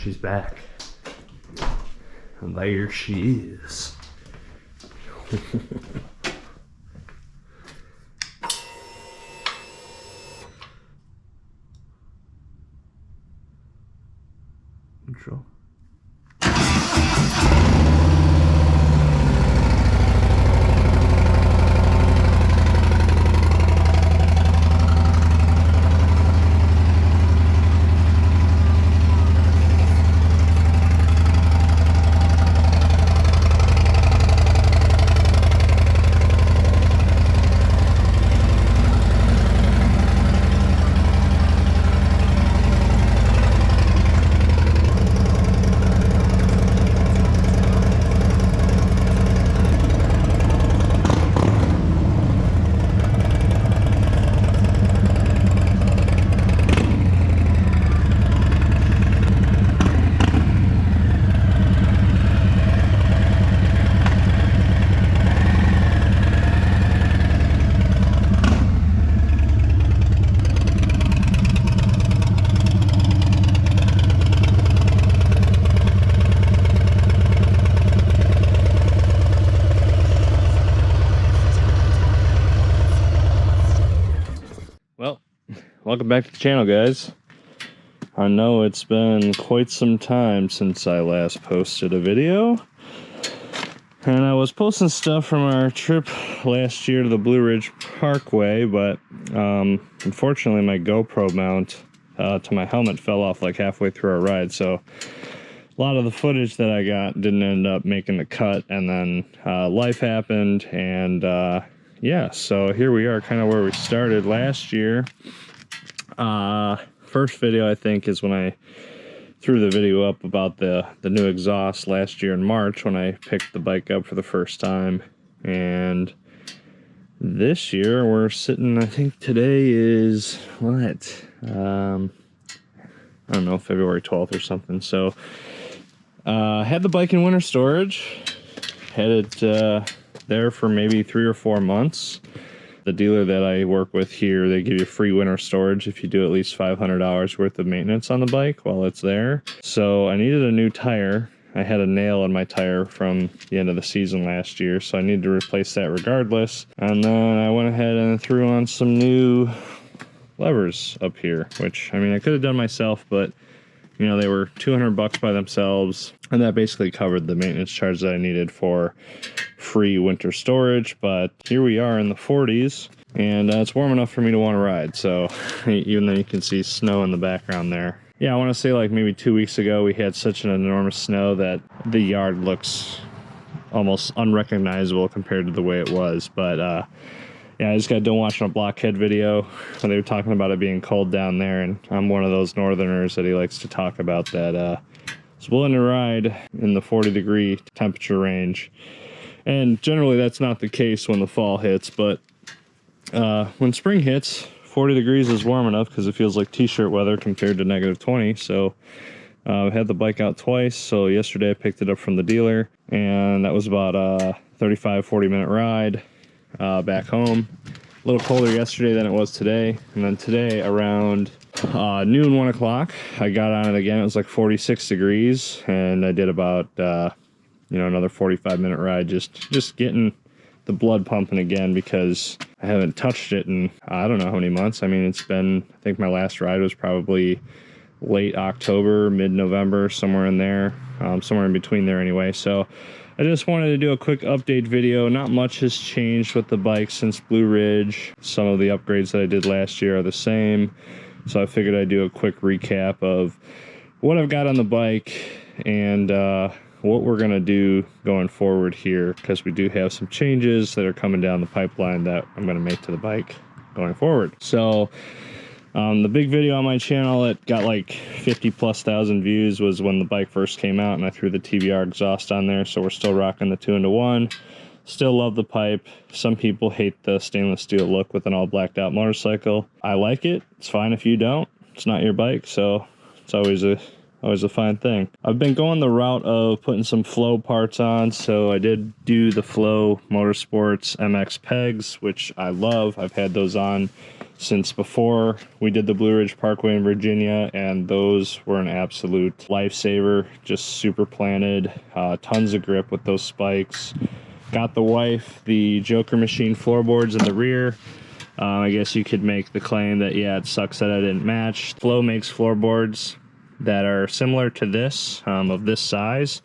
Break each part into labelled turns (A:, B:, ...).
A: She's back. And there she is. Neutral. Welcome back to the channel, guys. I know it's been quite some time since I last posted a video, and I was posting stuff from our trip last year to the Blue Ridge Parkway, but unfortunately my GoPro mount to my helmet fell off like halfway through our ride, so a lot of the footage that I got didn't end up making the cut, and then life happened, and yeah, so here we are, kind of where we started last year. First video, I think, is when I threw the video up about the new exhaust last year in March when I picked the bike up for the first time. And this year we're sitting, I think today is what? I don't know, February 12th or something. So, had the bike in winter storage, had it there for maybe 3 or 4 months. The dealer that I work with here, they give you free winter storage if you do at least $500 worth of maintenance on the bike while it's there. So I needed a new tire. I had a nail in my tire from the end of the season last year, so I needed to replace that regardless. And then I went ahead and threw on some new levers up here, which, I mean, I could have done myself, but you know, they were $200 by themselves, and that basically covered the maintenance charge that I needed for free winter storage. But here we are in the 40s, and it's warm enough for me to want to ride. So even though you can see snow in the background there. Yeah, I want to say like maybe 2 weeks ago we had such an enormous snow that the yard looks almost unrecognizable compared to the way it was. But yeah, I just got done watching a Blockhead video where they were talking about it being cold down there, and I'm one of those northerners that he likes to talk about that is willing to ride in the 40-degree temperature range. And generally that's not the case when the fall hits, but when spring hits, 40 degrees is warm enough because it feels like t-shirt weather compared to -20. So I had the bike out twice. So yesterday I picked it up from the dealer, and that was about a 35-40 minute ride back home. A little colder yesterday than it was today, and then today around noon, 1 o'clock, I got on it again. It was like 46 degrees, and I did about you know, another 45-minute ride, just getting the blood pumping again, because I haven't touched it in I don't know how many months. I mean, it's been, I think my last ride was probably late October, mid-November, somewhere in there, somewhere in between there anyway. So I just wanted to do a quick update video. Not much has changed with the bike since Blue Ridge. Some of the upgrades that I did last year are the same. So I figured I'd do a quick recap of what I've got on the bike and what we're going to do going forward here, because we do have some changes that are coming down the pipeline that I'm going to make to the bike going forward. So the big video on my channel that got like 50,000+ views was when the bike first came out, and I threw the TBR exhaust on there. So we're still rocking the 2-into-1. Still love the pipe. Some people hate the stainless steel look with an all blacked out motorcycle. I like it. It's fine if you don't. It's not your bike, so it's always a always a fine thing. I've been going the route of putting some Flo parts on, so I did do the Flo Motorsports MX Pegs, which I love. I've had those on since before we did the Blue Ridge Parkway in Virginia, and those were an absolute lifesaver. Just super planted, tons of grip with those spikes. Got the wife the Joker Machine floorboards in the rear. I guess you could make the claim that, yeah, it sucks that I didn't match. Flo makes floorboards that are similar to this, of this size,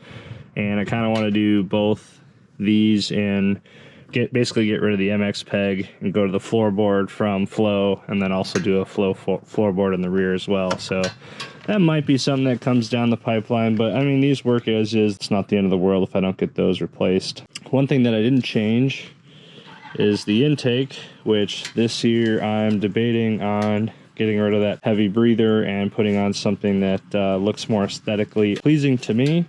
A: and I kind of want to do both these and basically get rid of the MX peg and go to the floorboard from Flo, and then also do a Flo floorboard in the rear as well. So that might be something that comes down the pipeline, but I mean, these work as is. It's not the end of the world if I don't get those replaced. One thing that I didn't change is the intake, which this year I'm debating on getting rid of that heavy breather and putting on something that looks more aesthetically pleasing to me.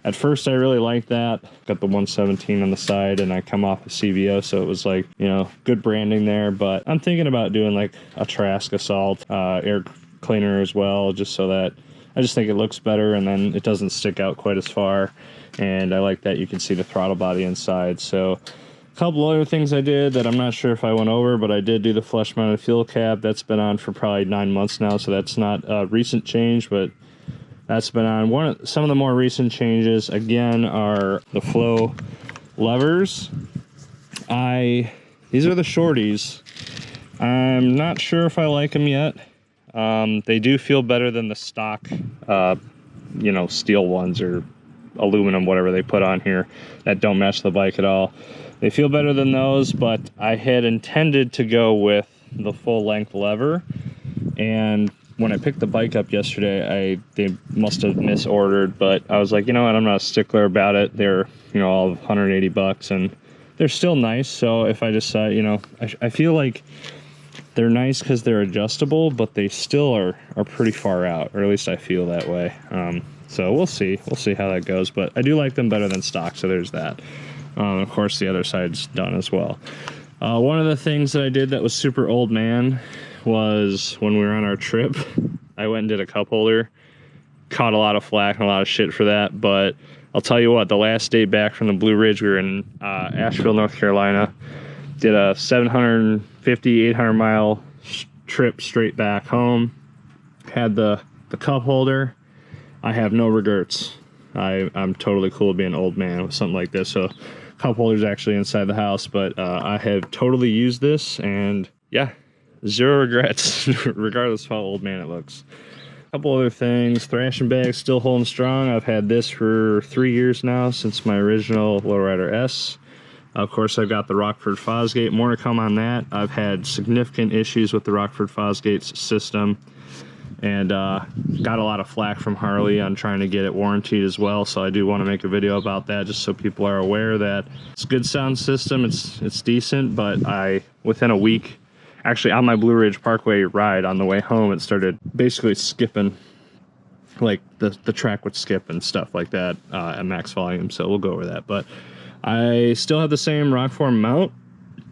A: At first I really liked that. Got the 117 on the side, and I come off a CVO, so it was like, you know, good branding there. But I'm thinking about doing like a Trask Assault air cleaner as well, just so that I just think it looks better, and then it doesn't stick out quite as far. And I like that you can see the throttle body inside. So a couple other things I did that I'm not sure if I went over, but I did do the flush mounted fuel cap. That's been on for probably 9 months now, so that's not a recent change, but that's been on. Some of the more recent changes, again, are the Flo levers. These are the shorties. I'm not sure if I like them yet. They do feel better than the stock, you know, steel ones or aluminum, whatever they put on here, that don't match the bike at all. They feel better than those, but I had intended to go with the full length lever, and when I picked the bike up yesterday, they must have misordered, but I was like, you know what, I'm not a stickler about it. They're, you know, all 180 bucks, and they're still nice. So if I decide, you know, I feel like they're nice because they're adjustable, but they still are pretty far out, or at least I feel that way. So we'll see how that goes, but I do like them better than stock, so there's that. Of course, the other side's done as well. One of the things that I did that was super old man was when we were on our trip, I went and did a cup holder. Caught a lot of flack and a lot of shit for that, but I'll tell you what, the last day back from the Blue Ridge, we were in Asheville, North Carolina, did a 750, 800 mile trip straight back home, had the cup holder. I have no regrets. I'm totally cool being an old man with something like this. So cup holder's actually inside the house, but I have totally used this, and yeah, zero regrets, regardless of how old man it looks. A couple other things. Thrashin bag still holding strong. I've had this for 3 years now, since my original Lowrider S. Of course, I've got the Rockford Fosgate. More to come on that. I've had significant issues with the Rockford Fosgate's system, and got a lot of flack from Harley on trying to get it warranted as well. So I do want to make a video about that, just so people are aware that it's a good sound system. It's decent, but within a week, actually on my Blue Ridge Parkway ride on the way home, it started basically skipping, like the track would skip and stuff like that at max volume. So we'll go over that. But I still have the same Rockform mount,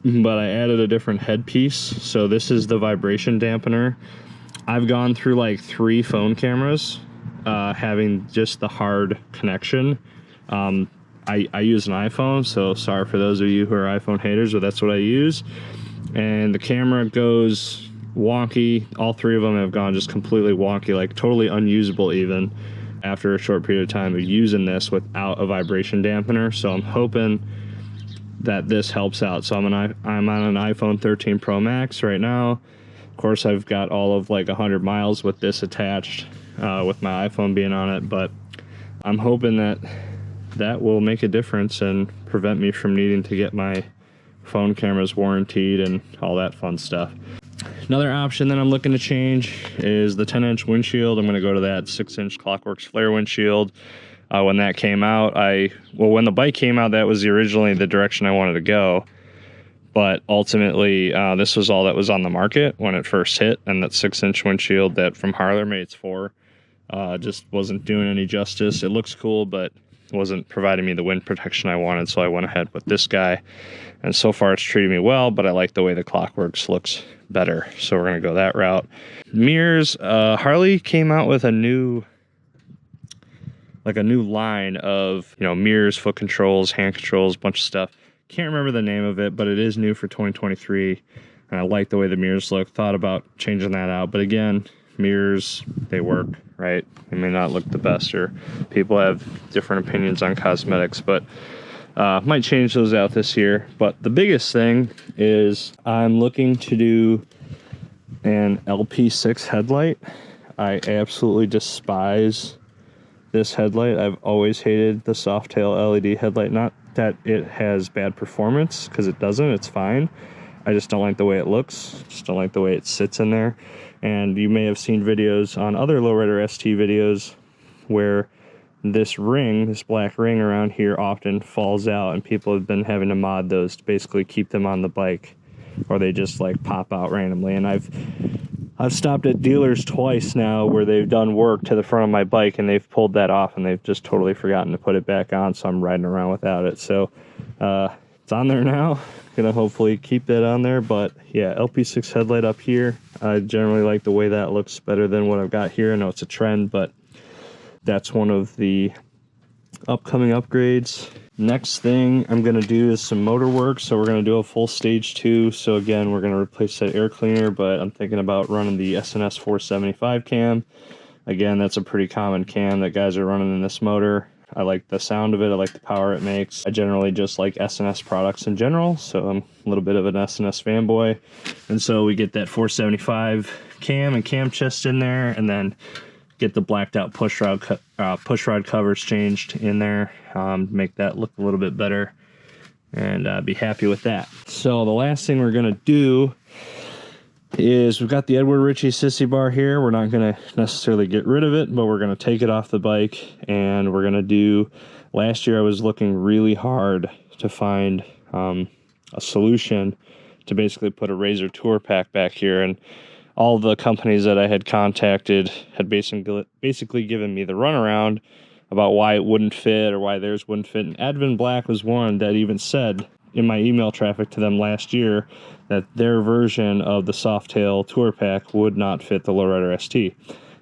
A: but I added a different headpiece. So this is the vibration dampener. I've gone through like 3 phone cameras having just the hard connection. I use an iPhone, so sorry for those of you who are iPhone haters, but that's what I use. And the camera goes wonky. All 3 of them have gone just completely wonky, like totally unusable even after a short period of time of using this without a vibration dampener. So I'm hoping that this helps out. So I'm on an iPhone 13 Pro Max right now. Of course, I've got all of like 100 miles with this attached, with my iPhone being on it, but I'm hoping that will make a difference and prevent me from needing to get my phone cameras warranted and all that fun stuff. Another option that I'm looking to change is the 10-inch windshield. I'm going to go to that 6-inch Clockworks flare windshield. When that came out, when the bike came out, that was originally the direction I wanted to go. But ultimately, this was all that was on the market when it first hit, and that 6-inch windshield that from Harley Mates 4 just wasn't doing any justice. It looks cool, but wasn't providing me the wind protection I wanted, so I went ahead with this guy. And so far, it's treated me well, but I like the way the Clockworks looks better, so we're going to go that route. Mirrors, Harley came out with a new like a new line of, you know, mirrors, foot controls, hand controls, bunch of stuff. Can't remember the name of it, but it is new for 2023. And I like the way the mirrors look. Thought about changing that out. But again, mirrors, they work, right? They may not look the best, or people have different opinions on cosmetics, but might change those out this year. But the biggest thing is I'm looking to do an LP6 headlight. I absolutely despise this headlight. I've always hated the Softail LED headlight. Not that it has bad performance, because it doesn't. It's fine. I just don't like the way it looks. Just don't like the way it sits in there. And you may have seen videos on other Lowrider ST videos where this ring, this black ring around here, often falls out, and people have been having to mod those to basically keep them on the bike, or they just like pop out randomly. And I've stopped at dealers twice now where they've done work to the front of my bike and they've pulled that off and they've just totally forgotten to put it back on, so I'm riding around without it. So it's on there now. Gonna hopefully keep that on there. But yeah, LP6 headlight up here. I generally like the way that looks better than what I've got here. I know it's a trend, but that's one of the upcoming upgrades. Next thing I'm gonna do is some motor work. So we're gonna do a full stage 2. So again, we're gonna replace that air cleaner, but I'm thinking about running the SNS 475 cam. Again, that's a pretty common cam that guys are running in this motor. I like the sound of it. I like the power it makes. I generally just like SNS products in general, so I'm a little bit of an SNS fanboy. And so we get that 475 cam and cam chest in there, and then get the blacked out push rod covers changed in there, make that look a little bit better, and be happy with that. So the last thing we're gonna do is we've got the EdwardRichie Sissy bar here. We're not going to necessarily get rid of it, but we're going to take it off the bike, and we're going to do, last year I was looking really hard to find a solution to basically put a Razor Tour Pack back here, and all the companies that I had contacted had basically given me the runaround about why it wouldn't fit or why theirs wouldn't fit. And Advin Black was one that even said in my email traffic to them last year that their version of the Softail Tour Pack would not fit the Lowrider ST.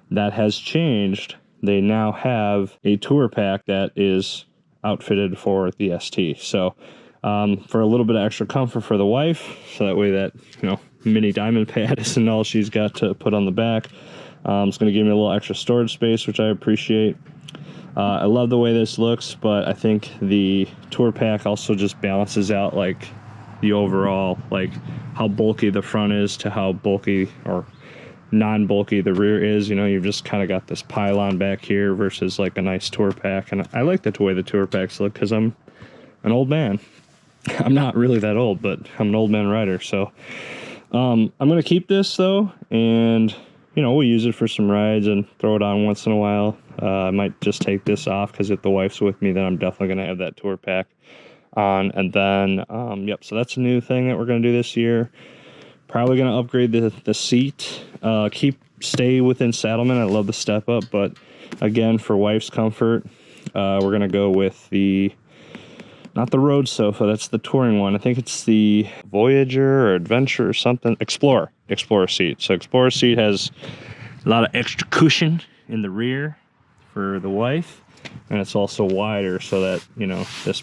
A: That has changed. They now have a Tour Pack that is outfitted for the ST. So for a little bit of extra comfort for the wife, so that way that, you know, mini diamond pad isn't all she's got to put on the back. It's going to give me a little extra storage space, which I appreciate. I love the way this looks, but I think the Tour Pack also just balances out like the overall, like how bulky the front is to how bulky or non-bulky the rear is. You know, you've just kind of got this pylon back here versus like a nice Tour Pack. And I like the way the Tour Packs look because I'm an old man. I'm not really that old, but I'm an old man rider. So I'm going to keep this though, and you know, we'll use it for some rides and throw it on once in a while. I might just take this off because if the wife's with me, then I'm definitely going to have that Tour Pack on. And then, yep, so that's a new thing that we're going to do this year. Probably going to upgrade the seat. Stay within Saddlemen. I love the step up, but again, for wife's comfort, we're going to go with not the road sofa, that's the touring one. I think it's the Voyager or Adventure or something. Explorer seat. So Explorer seat has a lot of extra cushion in the rear for the wife, and it's also wider so that, you know, this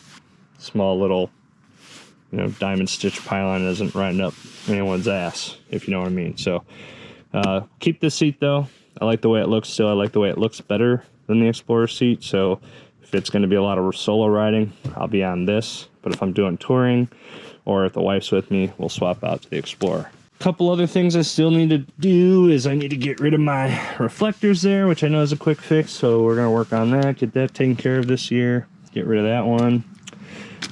A: small little, you know, diamond stitch pylon isn't riding up anyone's ass, if you know what I mean. So keep this seat though. I like the way it looks still. I like the way it looks better than the Explorer seat. So if it's going to be a lot of solo riding, I'll be on this. But if I'm doing touring or if the wife's with me, we'll swap out to the Explorer. A couple other things I still need to do is I need to get rid of my reflectors there, which I know is a quick fix. So we're going to work on that, get that taken care of this year, get rid of that one.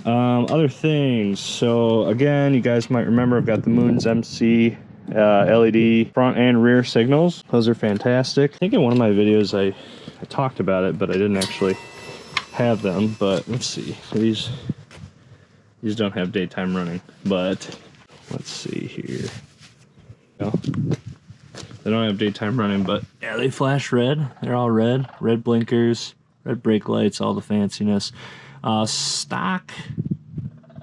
A: Other things. So again, you guys might remember I've got the MoonsMC LED front and rear signals. Those are fantastic. I think in one of my videos I talked about it, but I didn't actually have them. But let's see, these don't have daytime running, but let's see here. No, they don't have daytime running, but yeah, they flash red. They're all red blinkers, red brake lights, all the fanciness. Stock,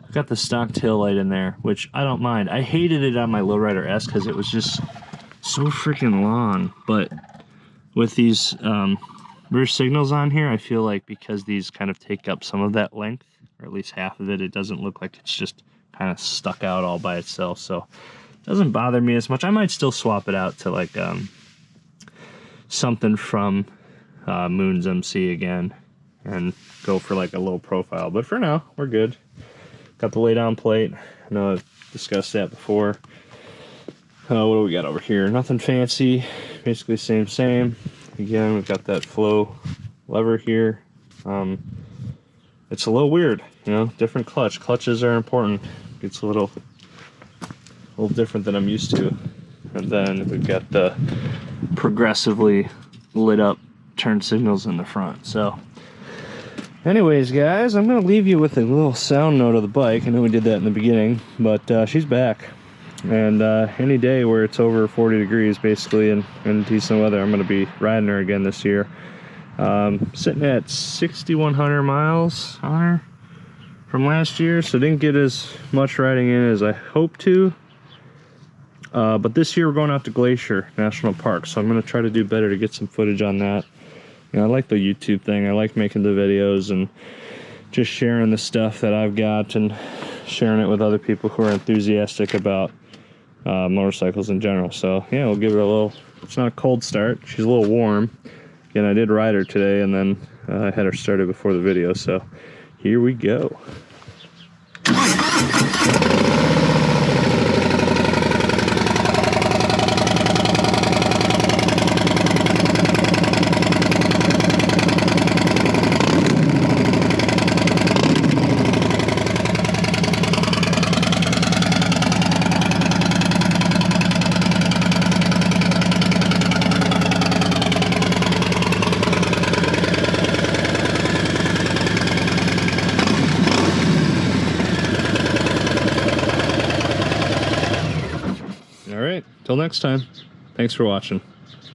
A: I've got the stock tail light in there, which I don't mind. I hated it on my Lowrider S because it was just so freaking long, but with these rear signals on here, I feel like because these kind of take up some of that length, or at least half of it, it doesn't look like it's just kind of stuck out all by itself. So it doesn't bother me as much. I might still swap it out to like something from MoonsMC again and go for like a low profile. But for now, we're good. Got the lay down plate. I know I've discussed that before. What do we got over here? Nothing fancy. Basically same. Again, we've got that Flo lever here. It's a little weird, you know, different clutch. Clutches are important. It's a little different than I'm used to. And then we've got the progressively lit up turn signals in the front. So anyways, guys, I'm going to leave you with a little sound note of the bike. I know we did that in the beginning, but she's back. And any day where it's over 40 degrees, basically, and decent weather, I'm going to be riding her again this year. Sitting at 6,100 miles on her from last year, so didn't get as much riding in as I hoped to. But this year we're going out to Glacier National Park, so I'm going to try to do better to get some footage on that. You know, I like the YouTube thing. I like making the videos and just sharing the stuff that I've got and sharing it with other people who are enthusiastic about motorcycles in general. So yeah, we'll give her a little, it's not a cold start, she's a little warm. Again, I did ride her today, and then I had her started before the video, so here we go. Till next time, thanks for watching.